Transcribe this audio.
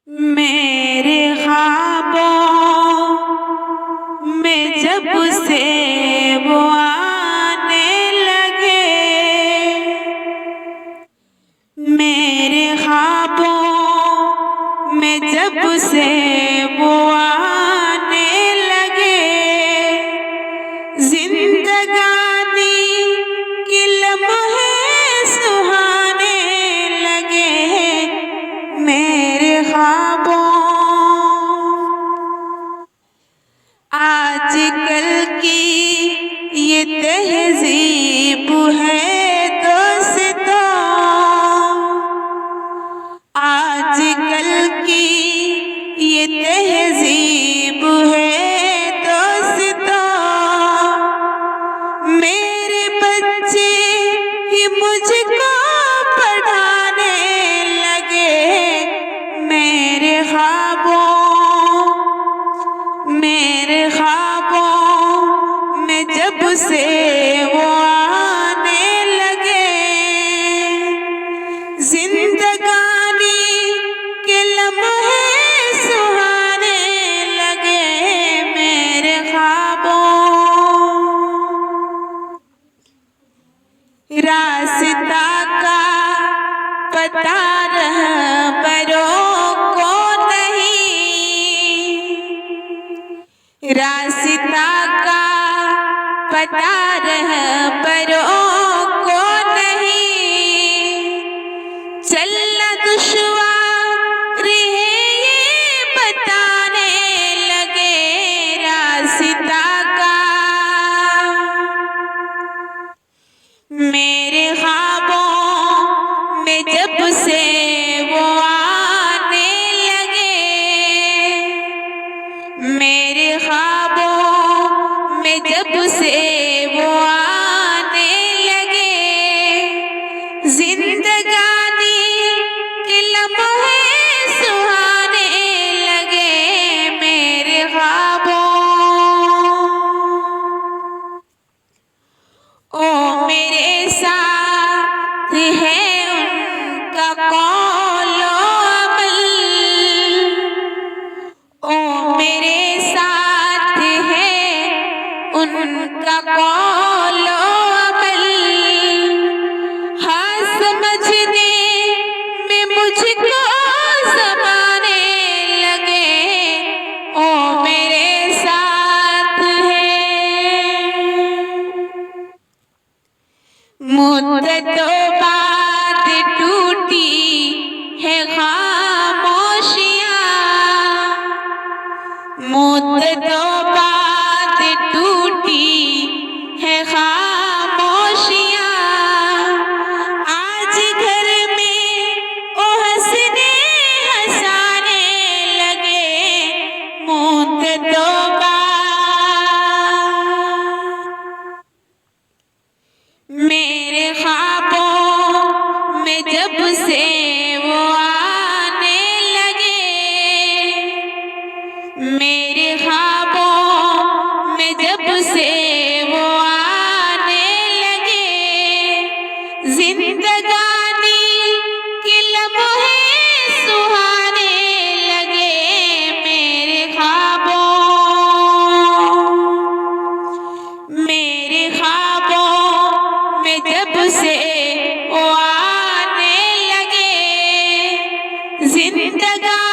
मेरे ख्वाबों में जब से वो आने लगे, मेरे ख्वाबों में जब से वो आने लगे, जिंदगानी के लम्हे सुहाने लगे। मेरे ख्वाबों आजकल की ये तहज़ीब है दोस्तों, आजकल की ये तहज़ीब है दोस्तों। मेरे बच्चे ही मुझको पढ़ाने लगे, मेरे ख्वाबों में जब से वो आने लगे, जिंदगानी के लम्हे सुहाने लगे। मेरे ख्वाबों रास्ता का पता रहबरों को नहीं, रास्ता का पता रहबरों को नहीं। चलना दुश्वार है ये बताने लगे, रास्ता का। मेरे ख्वाबों में जब से वो आने लगे, मेरे ख्वाबों में जब से वो आने लगे, जिंदगानी के लम्हे सुहाने लगे। मेरे ख्वाबों ओ मेरे साथ है उनका कौलो अमल, ओ मेरे साथ है उनका कौलो अमल। हाँ समझने में मुझको ज़माने लगे, ओ मेरे साथ है। मुद्दतों बाद टूटी है खामोशियाँ, मुद्दतों बाद टूटी है खामोशियाँ। आज घर में ओ हंसने हंसाने लगे, मुद्दतों मेरे ख्वाबों में जब से वो आने लगे, मेरे ख्वाबों में जब से वो आने लगे, जिंदगानी के लम्हे सुहाने लगे। मेरे ख्वाबों में जब से वो आने लगे, जिंदगानी